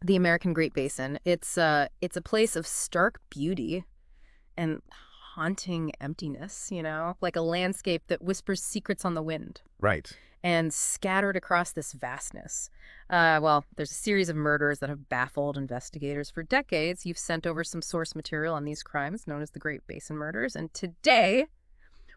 The American Great Basin. It's a place of stark beauty and haunting emptiness, like a landscape that whispers secrets on the wind Right. and scattered across this vastness. Well, there's a series of murders that have baffled investigators for decades. You've sent over some source material on these crimes known as the Great Basin Murders, and today,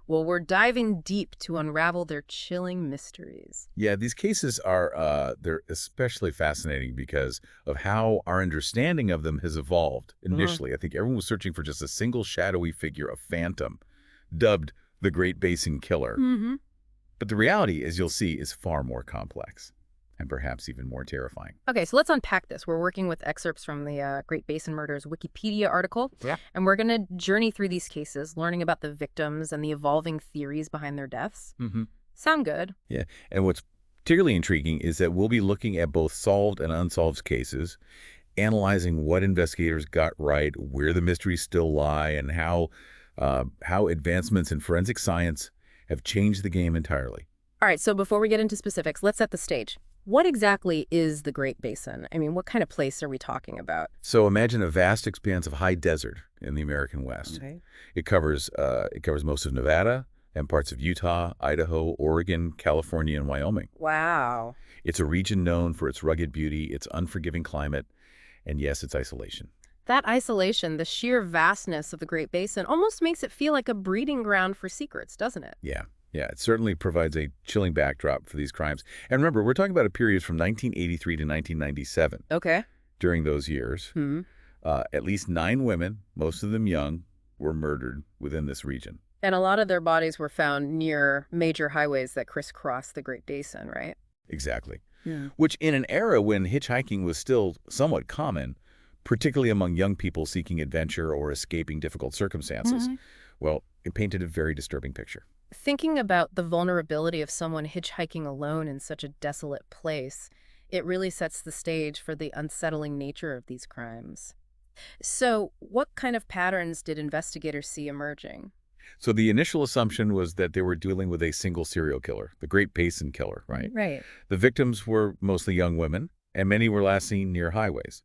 well, we're diving deep to unravel their chilling mysteries. Yeah, these cases are they're especially fascinating because of how our understanding of them has evolved. Initially, I think everyone was searching for just a single shadowy figure, a phantom, dubbed the Great Basin Killer. Mm-hmm. But the reality, as you'll see, is far more complex and perhaps even more terrifying. Okay, so let's unpack this. We're working with excerpts from the Great Basin Murders Wikipedia article, Yeah. and we're going to journey through these cases, learning about the victims and the evolving theories behind their deaths. Mm-hmm. Sound good? Yeah, and what's particularly intriguing is that we'll be looking at both solved and unsolved cases, analyzing what investigators got right, where the mysteries still lie, and how advancements in forensic science have changed the game entirely. All right, so before we get into specifics, let's set the stage. What exactly is the Great Basin? I mean, what kind of place are we talking about? So imagine a vast expanse of high desert in the American West. Okay. It covers most of Nevada and parts of Utah, Idaho, Oregon, California, and Wyoming. Wow. It's a region known for its rugged beauty, its unforgiving climate, and yes, its isolation. That isolation, the sheer vastness of the Great Basin, almost makes it feel like a breeding ground for secrets, doesn't it? Yeah, it certainly provides a chilling backdrop for these crimes. And remember, we're talking about a period from 1983 to 1997. Okay. During those years, at least 9 women, most of them young, were murdered within this region. And a lot of their bodies were found near major highways that crisscross the Great Basin, right? Exactly. Yeah. Which in an era when hitchhiking was still somewhat common, particularly among young people seeking adventure or escaping difficult circumstances, well, it painted a very disturbing picture. Thinking about the vulnerability of someone hitchhiking alone in such a desolate place, it really sets the stage for the unsettling nature of these crimes. So, what kind of patterns did investigators see emerging? So the initial assumption was that they were dealing with a single serial killer, the Great Basin Killer, right? Right. The victims were mostly young women, and many were last seen near highways.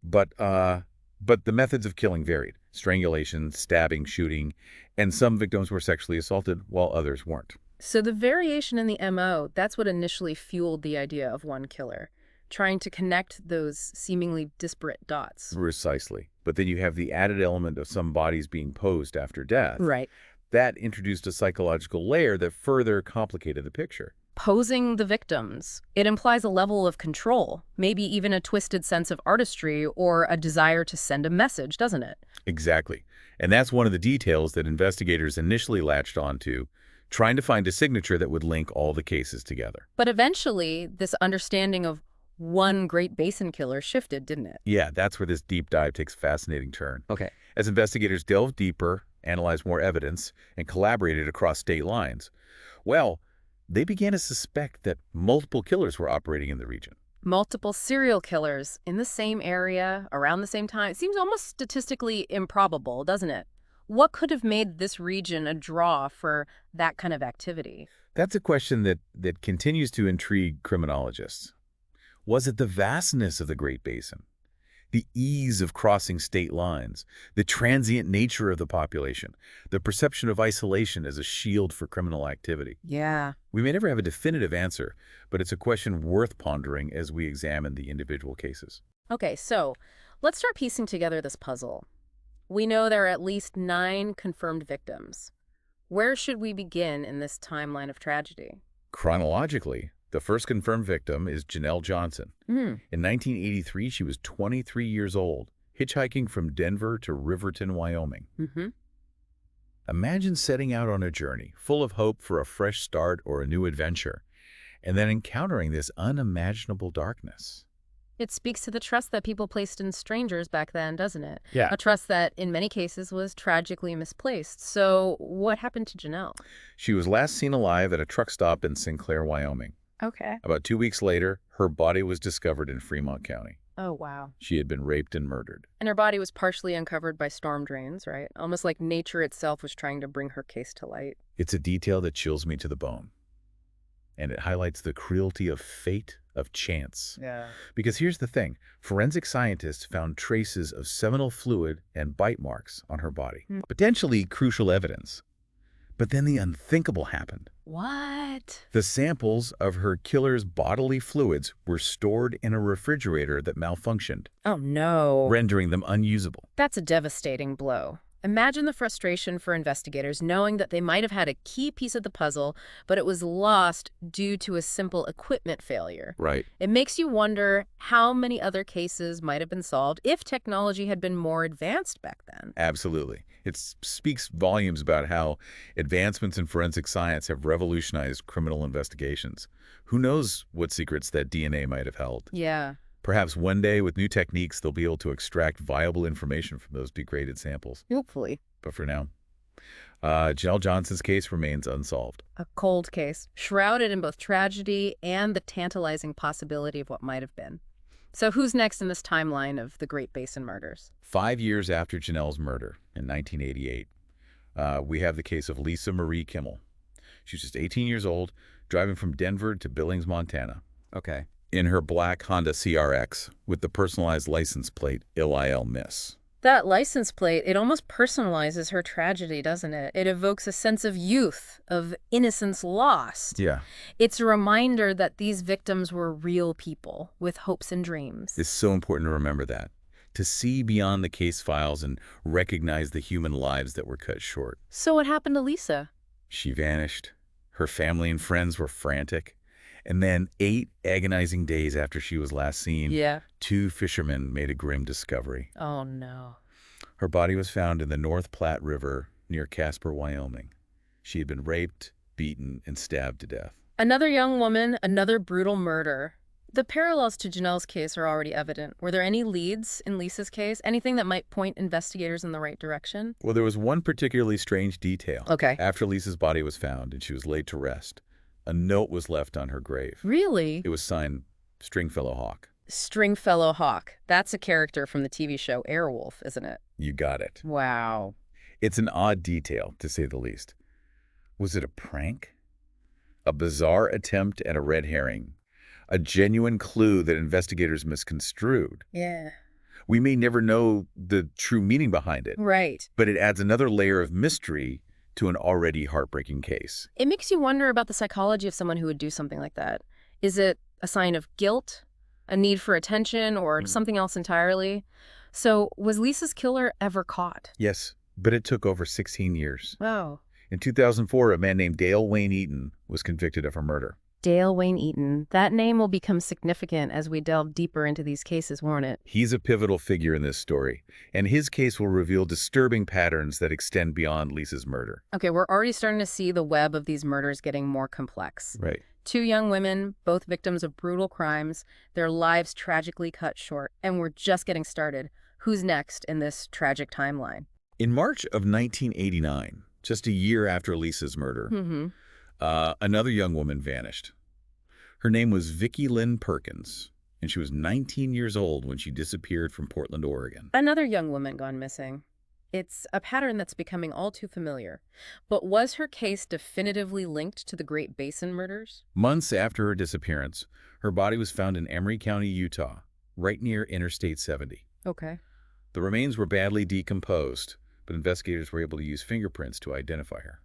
But the methods of killing varied: strangulation, stabbing, shooting, and some victims were sexually assaulted while others weren't. So the variation in the MO, that's what initially fueled the idea of one killer, trying to connect those seemingly disparate dots. Precisely. But then you have the added element of some bodies being posed after death. Right. That introduced a psychological layer that further complicated the picture. Posing the victims, it implies a level of control, maybe even a twisted sense of artistry or a desire to send a message, doesn't it? Exactly. And that's one of the details that investigators initially latched onto, trying to find a signature that would link all the cases together. But eventually, this understanding of one Great Basin killer shifted, didn't it? Yeah, that's where this deep dive takes a fascinating turn. Okay. As investigators delved deeper, analyzed more evidence, and collaborated across state lines, well, they began to suspect that multiple killers were operating in the region. Multiple serial killers in the same area, around the same time. It seems almost statistically improbable, doesn't it? What could have made this region a draw for that kind of activity? That's a question that continues to intrigue criminologists. Was it the vastness of the Great Basin, the ease of crossing state lines, the transient nature of the population, the perception of isolation as a shield for criminal activity? Yeah. We may never have a definitive answer, but it's a question worth pondering as we examine the individual cases. Okay, so let's start piecing together this puzzle. We know there are at least 9 confirmed victims. Where should we begin in this timeline of tragedy? Chronologically, the first confirmed victim is Janelle Johnson. In 1983, she was 23 years old, hitchhiking from Denver to Riverton, Wyoming. Imagine setting out on a journey full of hope for a fresh start or a new adventure, and then encountering this unimaginable darkness. It speaks to the trust that people placed in strangers back then, doesn't it? Yeah. A trust that, in many cases, was tragically misplaced. So what happened to Janelle? She was last seen alive at a truck stop in Sinclair, Wyoming. Okay. About 2 weeks later, her body was discovered in Fremont County. Oh, wow. She had been raped and murdered. And her body was partially uncovered by storm drains, right? Almost like nature itself was trying to bring her case to light. It's a detail that chills me to the bone. And it highlights the cruelty of fate, of chance. Yeah. Because here's the thing. Forensic scientists found traces of seminal fluid and bite marks on her body. Potentially crucial evidence. But then the unthinkable happened. What? The samples of her killer's bodily fluids were stored in a refrigerator that malfunctioned, Oh, no. rendering them unusable. That's a devastating blow. Imagine the frustration for investigators knowing that they might have had a key piece of the puzzle, but it was lost due to a simple equipment failure. Right. It makes you wonder how many other cases might have been solved if technology had been more advanced back then. Absolutely. It speaks volumes about how advancements in forensic science have revolutionized criminal investigations. Who knows what secrets that DNA might have held? Yeah. Perhaps one day, with new techniques, they'll be able to extract viable information from those degraded samples. Hopefully. But for now, Janelle Johnson's case remains unsolved. A cold case, shrouded in both tragedy and the tantalizing possibility of what might have been. So who's next in this timeline of the Great Basin Murders? 5 years after Janelle's murder in 1988, we have the case of Lisa Marie Kimmel. She was just 18 years old, driving from Denver to Billings, Montana. Okay. In her black Honda CRX with the personalized license plate IL Miss. That license plate, it almost personalizes her tragedy, doesn't it? It evokes a sense of youth, of innocence lost. Yeah. It's a reminder that these victims were real people with hopes and dreams. It's so important to remember that. To see beyond the case files and recognize the human lives that were cut short. So what happened to Lisa? She vanished. Her family and friends were frantic. And then 8 agonizing days after she was last seen, Yeah. 2 fishermen made a grim discovery. Oh, no. Her body was found in the North Platte River near Casper, Wyoming. She had been raped, beaten, and stabbed to death. Another young woman, another brutal murder. The parallels to Janelle's case are already evident. Were there any leads in Lisa's case? Anything that might point investigators in the right direction? Well, there was one particularly strange detail. Okay. After Lisa's body was found and she was laid to rest, a note was left on her grave. Really? It was signed Stringfellow Hawk. Stringfellow Hawk. That's a character from the TV show Airwolf, isn't it? You got it. Wow. It's an odd detail, to say the least. Was it a prank? A bizarre attempt at a red herring? A genuine clue that investigators misconstrued? Yeah. We may never know the true meaning behind it, Right. but it adds another layer of mystery to an already heartbreaking case. It makes you wonder about the psychology of someone who would do something like that. Is it a sign of guilt, a need for attention, or something else entirely? So, was Lisa's killer ever caught? Yes, but it took over 16 years. Wow. In 2004, a man named Dale Wayne Eaton was convicted of her murder. Dale Wayne Eaton. That name will become significant as we delve deeper into these cases, won't it? He's a pivotal figure in this story, and his case will reveal disturbing patterns that extend beyond Lisa's murder. Okay, we're already starting to see the web of these murders getting more complex. Right. 2 young women, both victims of brutal crimes, their lives tragically cut short, and we're just getting started. Who's next in this tragic timeline? In March of 1989, just a year after Lisa's murder, another young woman vanished. Her name was Vicki Lynn Perkins, and she was 19 years old when she disappeared from Portland, Oregon. Another young woman gone missing. It's a pattern that's becoming all too familiar. But was her case definitively linked to the Great Basin Murders? Months after her disappearance, her body was found in Emery County, Utah, right near Interstate 70. Okay. The remains were badly decomposed, but investigators were able to use fingerprints to identify her.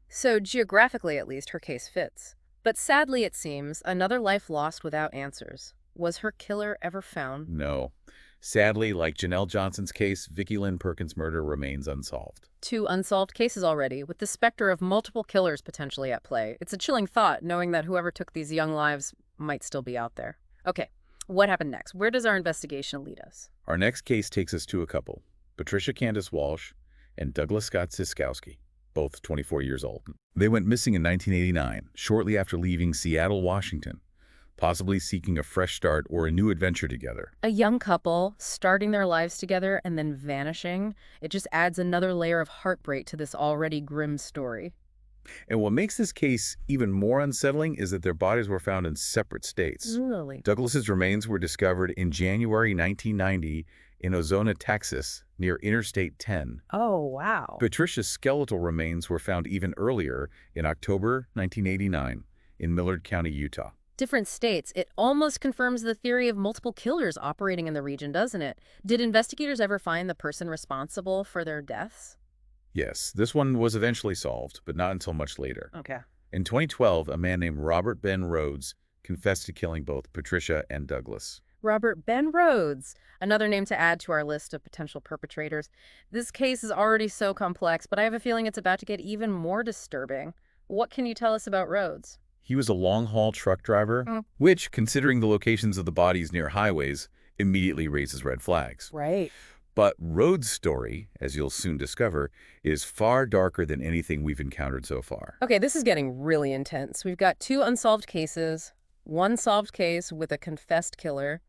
So geographically, at least, her case fits. But sadly, it seems, another life lost without answers. Was her killer ever found? No. Sadly, like Janelle Johnson's case, Vicki Lynn Perkins' murder remains unsolved. 2 unsolved cases already, with the specter of multiple killers potentially at play. It's a chilling thought, knowing that whoever took these young lives might still be out there. Okay, what happened next? Where does our investigation lead us? Our next case takes us to a couple, Patricia Candace Walsh and Douglas Scott Siskowski, both 24 years old. They went missing in 1989, shortly after leaving Seattle, Washington, possibly seeking a fresh start or a new adventure together. A young couple starting their lives together and then vanishing. It just adds another layer of heartbreak to this already grim story. And what makes this case even more unsettling is that their bodies were found in separate states. Really? Douglas's remains were discovered in January 1990 in Ozona, Texas, near Interstate 10. Oh, wow. Patricia's skeletal remains were found even earlier, in October 1989, in Millard County, Utah. Different states. It almost confirms the theory of multiple killers operating in the region, doesn't it? Did investigators ever find the person responsible for their deaths? Yes, this one was eventually solved, but not until much later. Okay. In 2012, a man named Robert Ben Rhodes confessed to killing both Patricia and Douglas. Robert Ben Rhodes, another name to add to our list of potential perpetrators. This case is already so complex, but I have a feeling it's about to get even more disturbing. What can you tell us about Rhodes? He was a long-haul truck driver, which, considering the locations of the bodies near highways, immediately raises red flags. Right. But Rhodes' story, as you'll soon discover, is far darker than anything we've encountered so far. Okay, this is getting really intense. We've got 2 unsolved cases, 1 solved case with a confessed killer,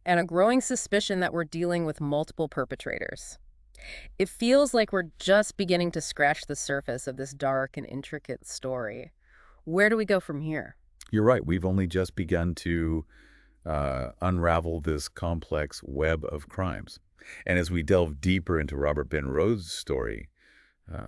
and a growing suspicion that we're dealing with multiple perpetrators. It feels like we're just beginning to scratch the surface of this dark and intricate story. Where do we go from here? You're right, we've only just begun to unravel this complex web of crimes. And as we delve deeper into Robert Ben Rhodes' story,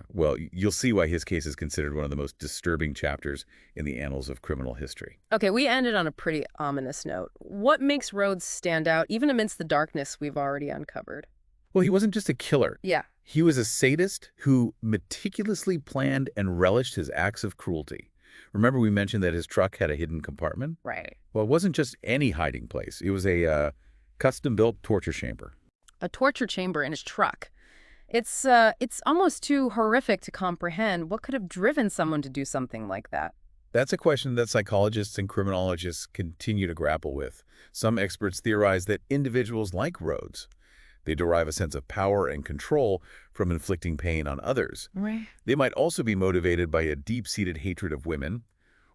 well, you'll see why his case is considered one of the most disturbing chapters in the annals of criminal history. Okay, we ended on a pretty ominous note. What makes Rhodes stand out, even amidst the darkness we've already uncovered? Well, he wasn't just a killer. Yeah. He was a sadist who meticulously planned and relished his acts of cruelty. Remember we mentioned that his truck had a hidden compartment? Right. Well, it wasn't just any hiding place. It was a custom-built torture chamber. A torture chamber in his truck. It's almost too horrific to comprehend. What could have driven someone to do something like that? That's a question that psychologists and criminologists continue to grapple with. Some experts theorize that individuals like Rhodes, they derive a sense of power and control from inflicting pain on others. Right. They might also be motivated by a deep-seated hatred of women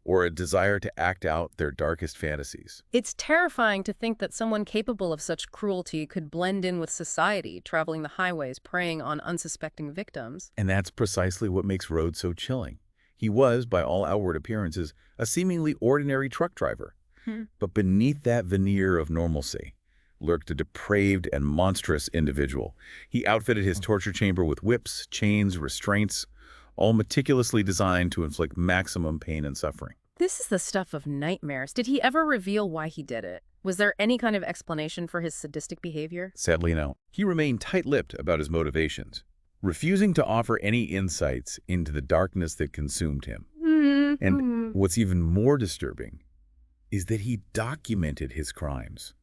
or a desire to act out their darkest fantasies. It's terrifying to think that someone capable of such cruelty could blend in with society, traveling the highways, preying on unsuspecting victims. And that's precisely what makes Rhodes so chilling. He was, by all outward appearances, a seemingly ordinary truck driver. But beneath that veneer of normalcy lurked a depraved and monstrous individual. He outfitted his torture chamber with whips, chains, restraints, all meticulously designed to inflict maximum pain and suffering. This is the stuff of nightmares. Did he ever reveal why he did it? Was there any kind of explanation for his sadistic behavior? Sadly, no. He remained tight-lipped about his motivations, refusing to offer any insights into the darkness that consumed him. And what's even more disturbing is that he documented his crimes,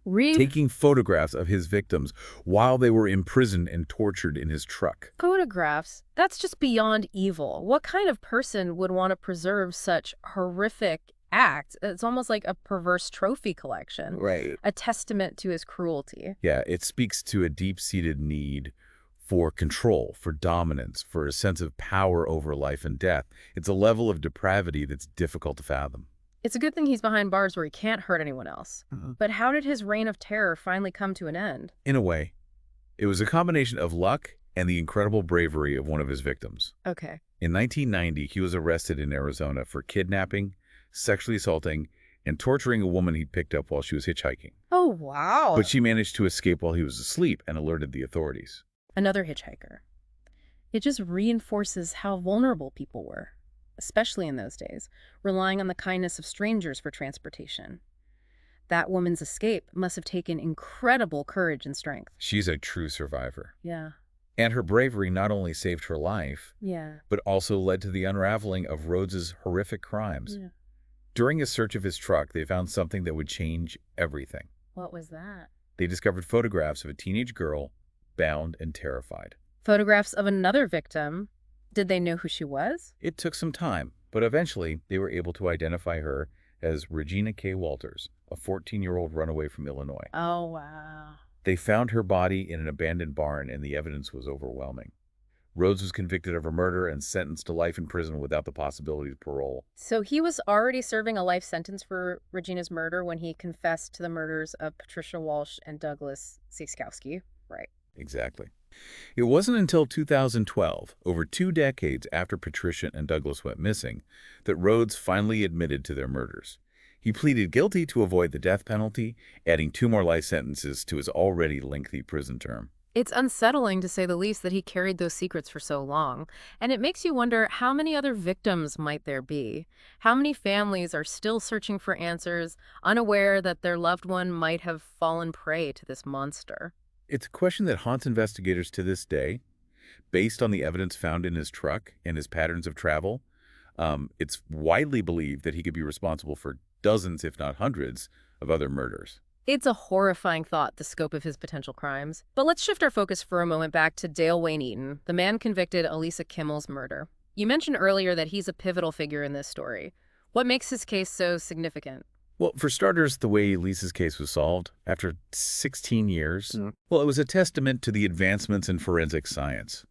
taking photographs of his victims while they were imprisoned and tortured in his truck. Photographs? That's just beyond evil. What kind of person would want to preserve such horrific acts? It's almost like a perverse trophy collection. Right. A testament to his cruelty. Yeah, it speaks to a deep-seated need for control, for dominance, for a sense of power over life and death. It's a level of depravity that's difficult to fathom. It's a good thing he's behind bars where he can't hurt anyone else. But how did his reign of terror finally come to an end? In a way, it was a combination of luck and the incredible bravery of one of his victims. Okay. In 1990, he was arrested in Arizona for kidnapping, sexually assaulting, and torturing a woman he'd picked up while she was hitchhiking. Oh, wow. But she managed to escape while he was asleep and alerted the authorities. Another hitchhiker. It just reinforces how vulnerable people were, especially in those days, relying on the kindness of strangers for transportation. That woman's escape must have taken incredible courage and strength. She's a true survivor. Yeah. And her bravery not only saved her life, Yeah. but also led to the unraveling of Rhodes's horrific crimes. Yeah. During a search of his truck, they found something that would change everything. What was that? They discovered photographs of a teenage girl, bound and terrified. Photographs of another victim. Did they know who she was? It took some time, but eventually they were able to identify her as Regina K. Walters, a 14-year-old runaway from Illinois. Oh, wow. They found her body in an abandoned barn, and the evidence was overwhelming. Rhodes was convicted of her murder and sentenced to life in prison without the possibility of parole. So he was already serving a life sentence for Regina's murder when he confessed to the murders of Patricia Walsh and Douglas Sieckowski. Right. Exactly. It wasn't until 2012, over 2 decades after Patricia and Douglas went missing, that Rhodes finally admitted to their murders. He pleaded guilty to avoid the death penalty, adding 2 more life sentences to his already lengthy prison term. It's unsettling, to say the least, that he carried those secrets for so long. And it makes you wonder, how many other victims might there be? How many families are still searching for answers, unaware that their loved one might have fallen prey to this monster? It's a question that haunts investigators to this day. Based on the evidence found in his truck and his patterns of travel, it's widely believed that he could be responsible for dozens, if not hundreds, of other murders. It's a horrifying thought, the scope of his potential crimes. But let's shift our focus for a moment back to Dale Wayne Eaton, the man convicted of Elisa Kimmel's murder. You mentioned earlier that he's a pivotal figure in this story. What makes his case so significant? Well, for starters, the way Lisa's case was solved, after 16 years, Mm. well, it was a testament to the advancements in forensic science.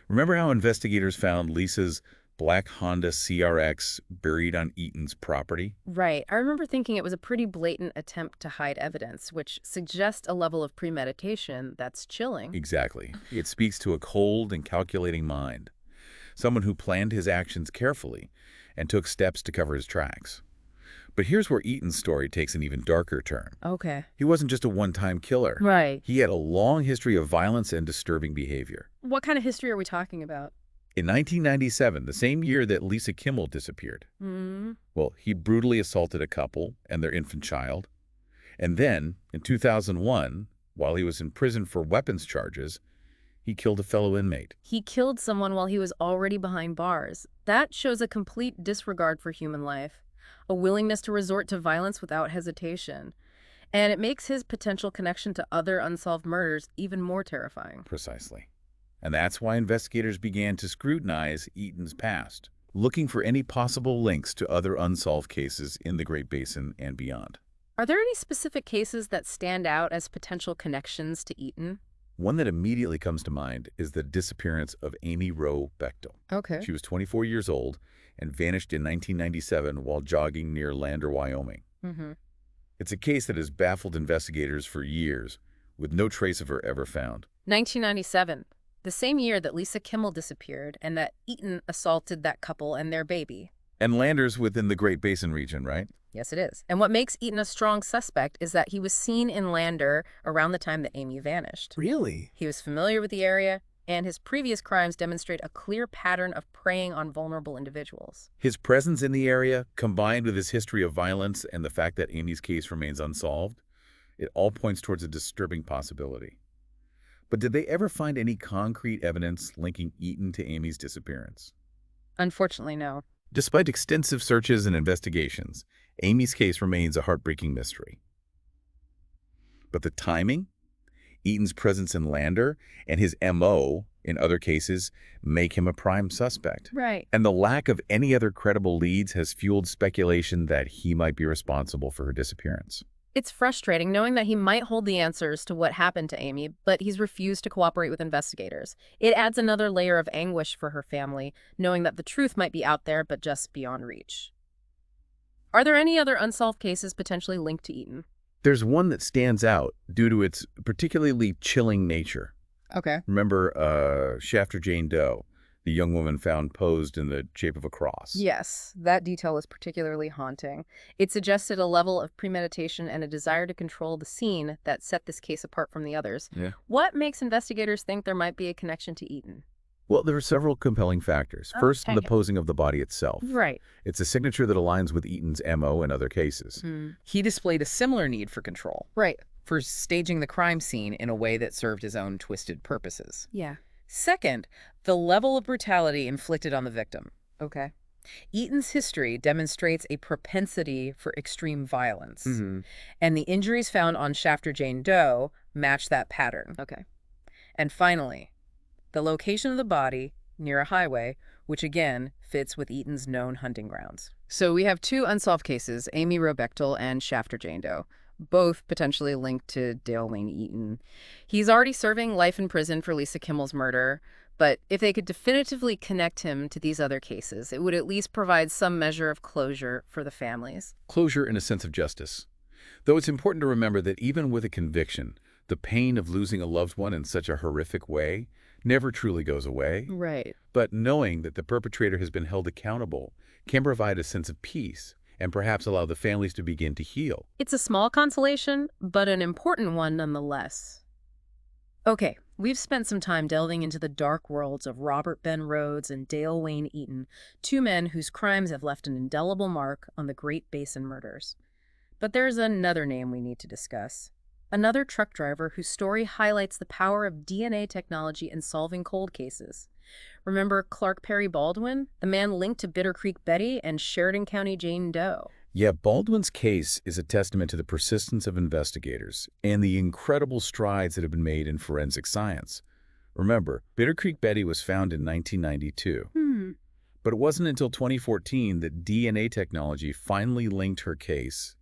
Remember how investigators found Lisa's black Honda CRX buried on Eaton's property? Right. I remember thinking it was a pretty blatant attempt to hide evidence, which suggests a level of premeditation that's chilling. Exactly. It speaks to a cold and calculating mind, someone who planned his actions carefully and took steps to cover his tracks. But here's where Eaton's story takes an even darker turn. Okay. He wasn't just a one-time killer. Right. He had a long history of violence and disturbing behavior. What kind of history are we talking about? In 1997, the same year that Lisa Kimmel disappeared, Hmm. well, he brutally assaulted a couple and their infant child. And then, in 2001, while he was in prison for weapons charges, he killed a fellow inmate. He killed someone while he was already behind bars. That shows a complete disregard for human life, a willingness to resort to violence without hesitation. And it makes his potential connection to other unsolved murders even more terrifying. Precisely. And that's why investigators began to scrutinize Eaton's past, looking for any possible links to other unsolved cases in the Great Basin and beyond. Are there any specific cases that stand out as potential connections to Eaton? One that immediately comes to mind is the disappearance of Amy Roe Bechtel. Okay. She was 24 years old and vanished in 1997 while jogging near Lander, Wyoming. Mm-hmm. It's a case that has baffled investigators for years, with no trace of her ever found. 1997, the same year that Lisa Kimmel disappeared and that Eaton assaulted that couple and their baby. And Lander's within the Great Basin region, right? Yes, it is. And what makes Eaton a strong suspect is that he was seen in Lander around the time that Amy vanished. Really? He was familiar with the area, and his previous crimes demonstrate a clear pattern of preying on vulnerable individuals. His presence in the area, combined with his history of violence and the fact that Amy's case remains unsolved, it all points towards a disturbing possibility. But did they ever find any concrete evidence linking Eaton to Amy's disappearance? Unfortunately, no. Despite extensive searches and investigations, Amy's case remains a heartbreaking mystery. But the timing, Eaton's presence in Lander, and his M.O. in other cases make him a prime suspect. Right. And the lack of any other credible leads has fueled speculation that he might be responsible for her disappearance. It's frustrating knowing that he might hold the answers to what happened to Amy, but he's refused to cooperate with investigators. It adds another layer of anguish for her family, knowing that the truth might be out there, but just beyond reach. Are there any other unsolved cases potentially linked to Eaton? There's one that stands out due to its particularly chilling nature. Okay. Remember Shafter Jane Doe, the young woman found posed in the shape of a cross? Yes, that detail was particularly haunting. It suggested a level of premeditation and a desire to control the scene that set this case apart from the others. Yeah. What makes investigators think there might be a connection to Eaton? Well, there are several compelling factors. First, the posing of the body itself. Right. It's a signature that aligns with Eaton's M.O. in other cases. He displayed a similar need for control, Right. for staging the crime scene in a way that served his own twisted purposes. Yeah. Second, the level of brutality inflicted on the victim. Okay. Eaton's history demonstrates a propensity for extreme violence, Mm-hmm. and the injuries found on Shafter Jane Doe match that pattern. Okay. And finally, the location of the body near a highway, which again fits with Eaton's known hunting grounds. So we have two unsolved cases, Amy Roe Bechtel and Shafter Jane Doe, both potentially linked to Dale Wayne Eaton. He's already serving life in prison for Lisa Kimmel's murder, but if they could definitively connect him to these other cases, it would at least provide some measure of closure for the families. Closure and a sense of justice. Though it's important to remember that even with a conviction, the pain of losing a loved one in such a horrific way never truly goes away. Right. But knowing that the perpetrator has been held accountable can provide a sense of peace and perhaps allow the families to begin to heal. It's a small consolation, but an important one nonetheless. Okay, we've spent some time delving into the dark worlds of Robert Ben Rhodes and Dale Wayne Eaton, two men whose crimes have left an indelible mark on the Great Basin murders. But there's another name we need to discuss. Another truck driver whose story highlights the power of DNA technology in solving cold cases. Remember Clark Perry Baldwin, the man linked to Bitter Creek Betty and Sheridan County Jane Doe? Yeah, Baldwin's case is a testament to the persistence of investigators and the incredible strides that have been made in forensic science. Remember, Bitter Creek Betty was found in 1992, but it wasn't until 2014 that DNA technology finally linked her case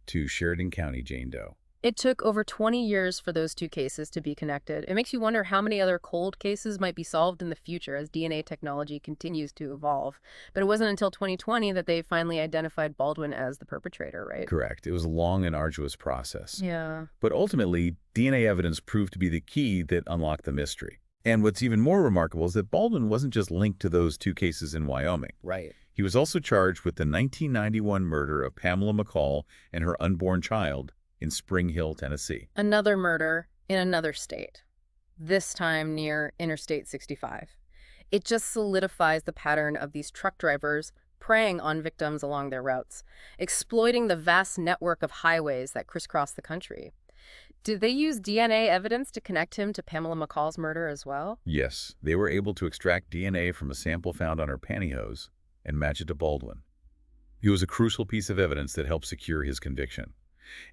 to Sheridan County Jane Doe. It took over 20 years for those two cases to be connected. It makes you wonder how many other cold cases might be solved in the future as DNA technology continues to evolve. But it wasn't until 2020 that they finally identified Baldwin as the perpetrator, right? Correct. It was a long and arduous process. Yeah. But ultimately, DNA evidence proved to be the key that unlocked the mystery. And what's even more remarkable is that Baldwin wasn't just linked to those two cases in Wyoming. Right. He was also charged with the 1991 murder of Pamela McCall and her unborn child in Spring Hill, Tennessee. Another murder in another state, this time near Interstate 65. It just solidifies the pattern of these truck drivers preying on victims along their routes, exploiting the vast network of highways that crisscross the country. Did they use DNA evidence to connect him to Pamela McCall's murder as well? Yes, they were able to extract DNA from a sample found on her pantyhose and match it to Baldwin. It was a crucial piece of evidence that helped secure his conviction.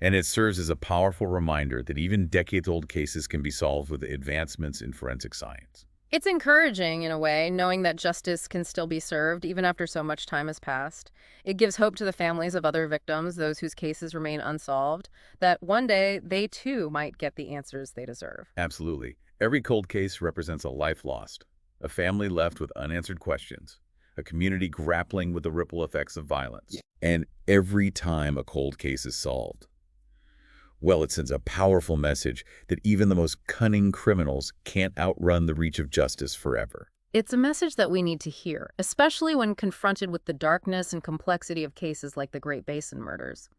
And it serves as a powerful reminder that even decades-old cases can be solved with advancements in forensic science. It's encouraging, in a way, knowing that justice can still be served even after so much time has passed. It gives hope to the families of other victims, those whose cases remain unsolved, that one day they too might get the answers they deserve. Absolutely. Every cold case represents a life lost, a family left with unanswered questions, a community grappling with the ripple effects of violence. And every time a cold case is solved, well, it sends a powerful message that even the most cunning criminals can't outrun the reach of justice forever. It's a message that we need to hear, especially when confronted with the darkness and complexity of cases like the Great Basin murders.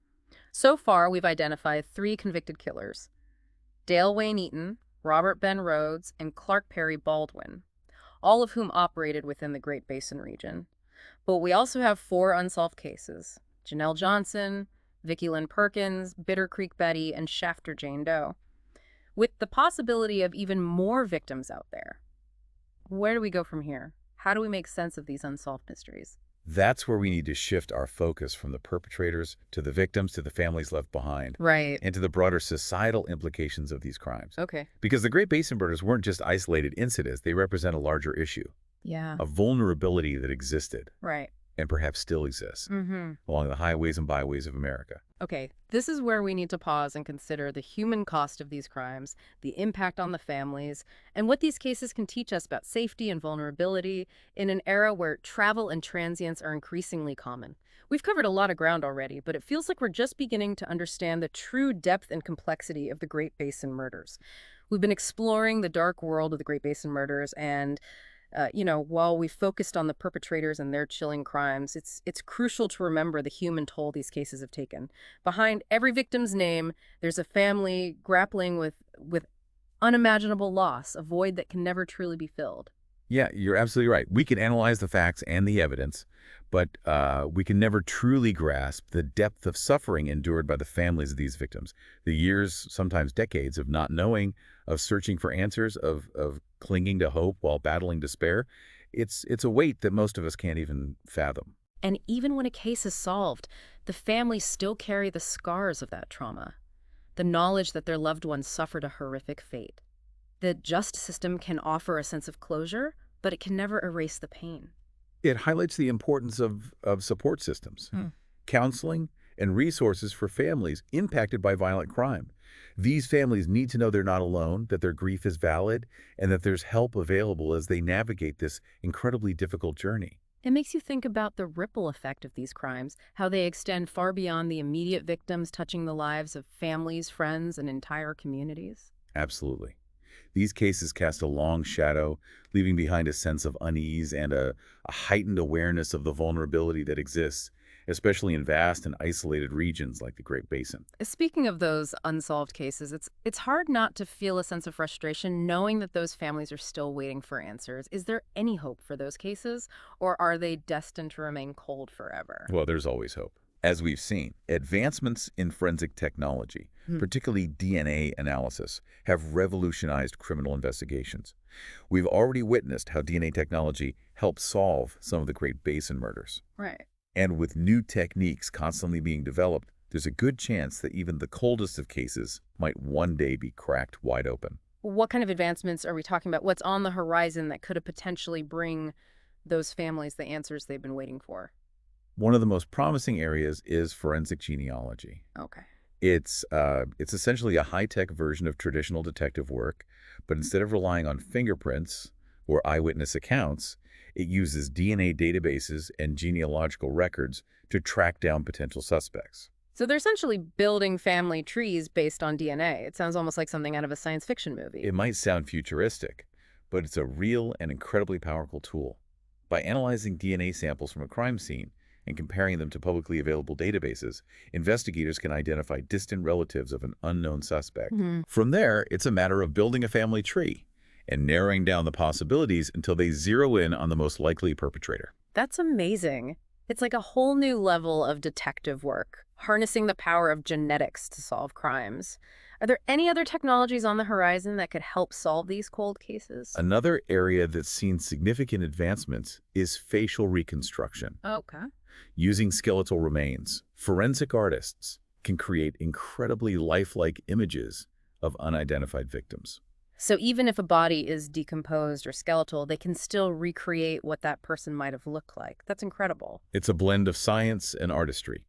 So far, we've identified 3 convicted killers: Dale Wayne Eaton, Robert Ben Rhodes, and Clark Perry Baldwin, all of whom operated within the Great Basin region. But we also have 4 unsolved cases: Janelle Johnson, Vicki Lynn Perkins, Bitter Creek Betty, and Shafter Jane Doe, with the possibility of even more victims out there. Where do we go from here? How do we make sense of these unsolved mysteries? That's where we need to shift our focus from the perpetrators to the victims, to the families left behind, Right. and to the broader societal implications of these crimes. Okay. Because the Great Basin murders weren't just isolated incidents, they represent a larger issue, Yeah. a vulnerability that existed, Right. and perhaps still exists, along the highways and byways of America. Okay, this is where we need to pause and consider the human cost of these crimes, the impact on the families, and what these cases can teach us about safety and vulnerability in an era where travel and transients are increasingly common. We've covered a lot of ground already, but it feels like we're just beginning to understand the true depth and complexity of the Great Basin murders. We've been exploring the dark world of the Great Basin murders, and while we focused on the perpetrators and their chilling crimes, it's crucial to remember the human toll these cases have taken. Behind every victim's name, there's a family grappling with unimaginable loss, a void that can never truly be filled. Yeah, you're absolutely right. We can analyze the facts and the evidence, but we can never truly grasp the depth of suffering endured by the families of these victims. The years, sometimes decades, of not knowing, of searching for answers, of clinging to hope while battling despair. It's a weight that most of us can't even fathom. And even when a case is solved, the families still carry the scars of that trauma, the knowledge that their loved ones suffered a horrific fate. The justice system can offer a sense of closure, but it can never erase the pain. It highlights the importance of support systems, counseling, and resources for families impacted by violent crime. These families need to know they're not alone, that their grief is valid, and that there's help available as they navigate this incredibly difficult journey. It makes you think about the ripple effect of these crimes, how they extend far beyond the immediate victims, touching the lives of families, friends, and entire communities. Absolutely. These cases cast a long shadow, leaving behind a sense of unease and a heightened awareness of the vulnerability that exists. especially in vast and isolated regions like the Great Basin. Speaking of those unsolved cases, it's hard not to feel a sense of frustration knowing that those families are still waiting for answers. Is there any hope for those cases, or are they destined to remain cold forever? Well, there's always hope. As we've seen, advancements in forensic technology, particularly DNA analysis, have revolutionized criminal investigations. We've already witnessed how DNA technology helped solve some of the Great Basin murders. Right. And with new techniques constantly being developed, there's a good chance that even the coldest of cases might one day be cracked wide open. What kind of advancements are we talking about? What's on the horizon that could potentially bring those families the answers they've been waiting for? One of the most promising areas is forensic genealogy. Okay. It's essentially a high-tech version of traditional detective work, but instead of relying on fingerprints or eyewitness accounts, it uses DNA databases and genealogical records to track down potential suspects. So they're essentially building family trees based on DNA. It sounds almost like something out of a science fiction movie. It might sound futuristic, but it's a real and incredibly powerful tool. By analyzing DNA samples from a crime scene and comparing them to publicly available databases, investigators can identify distant relatives of an unknown suspect. From there, it's a matter of building a family tree and narrowing down the possibilities until they zero in on the most likely perpetrator. That's amazing. It's like a whole new level of detective work, harnessing the power of genetics to solve crimes. Are there any other technologies on the horizon that could help solve these cold cases? Another area that's seen significant advancements is facial reconstruction. Okay. Using skeletal remains, forensic artists can create incredibly lifelike images of unidentified victims. So even if a body is decomposed or skeletal, they can still recreate what that person might have looked like. That's incredible. It's a blend of science and artistry,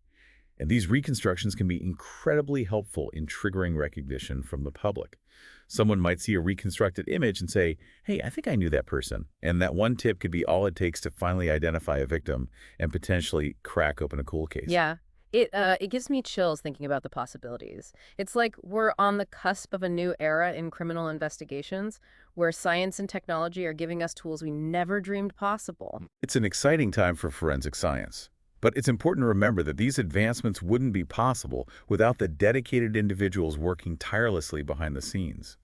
and these reconstructions can be incredibly helpful in triggering recognition from the public. Someone might see a reconstructed image and say, hey, I think I knew that person. And that one tip could be all it takes to finally identify a victim and potentially crack open a cold case. Yeah. It gives me chills thinking about the possibilities. It's like we're on the cusp of a new era in criminal investigations where science and technology are giving us tools we never dreamed possible. It's an exciting time for forensic science. But it's important to remember that these advancements wouldn't be possible without the dedicated individuals working tirelessly behind the scenes.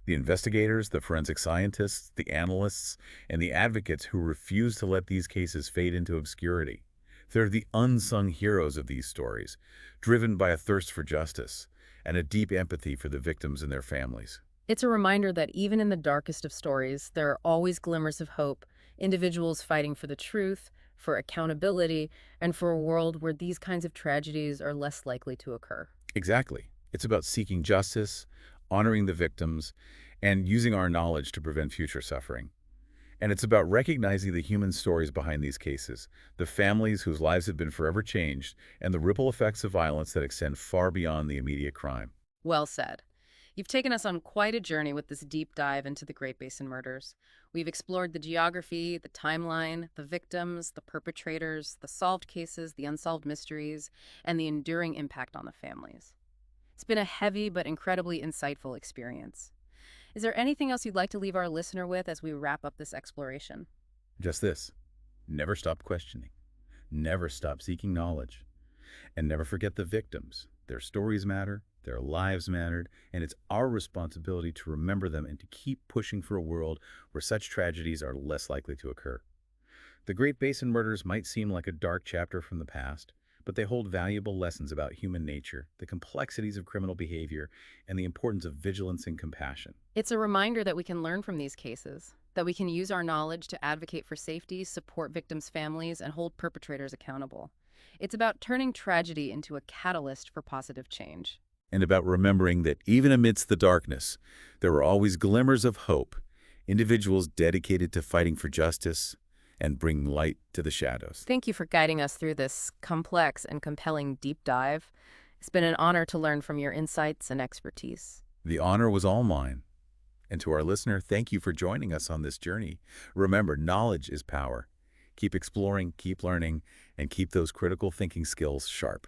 The investigators, the forensic scientists, the analysts, and the advocates who refuse to let these cases fade into obscurity. They're the unsung heroes of these stories, driven by a thirst for justice and a deep empathy for the victims and their families. It's a reminder that even in the darkest of stories, there are always glimmers of hope, individuals fighting for the truth, for accountability, and for a world where these kinds of tragedies are less likely to occur. Exactly. It's about seeking justice, honoring the victims, and using our knowledge to prevent future suffering. And it's about recognizing the human stories behind these cases, the families whose lives have been forever changed, and the ripple effects of violence that extend far beyond the immediate crime. Well said. You've taken us on quite a journey with this deep dive into the Great Basin murders. We've explored the geography, the timeline, the victims, the perpetrators, the solved cases, the unsolved mysteries, and the enduring impact on the families. It's been a heavy but incredibly insightful experience. Is there anything else you'd like to leave our listener with as we wrap up this exploration? Just this. Never stop questioning. Never stop seeking knowledge. And never forget the victims. Their stories matter, their lives mattered, and it's our responsibility to remember them and to keep pushing for a world where such tragedies are less likely to occur. The Great Basin murders might seem like a dark chapter from the past, but they hold valuable lessons about human nature, the complexities of criminal behavior, and the importance of vigilance and compassion. It's a reminder that we can learn from these cases, that we can use our knowledge to advocate for safety, support victims' families, and hold perpetrators accountable. It's about turning tragedy into a catalyst for positive change. And about remembering that even amidst the darkness, there are always glimmers of hope, individuals dedicated to fighting for justice and bringing light to the shadows. Thank you for guiding us through this complex and compelling deep dive. It's been an honor to learn from your insights and expertise. The honor was all mine. And to our listener, thank you for joining us on this journey. Remember, knowledge is power. Keep exploring, keep learning, and keep those critical thinking skills sharp.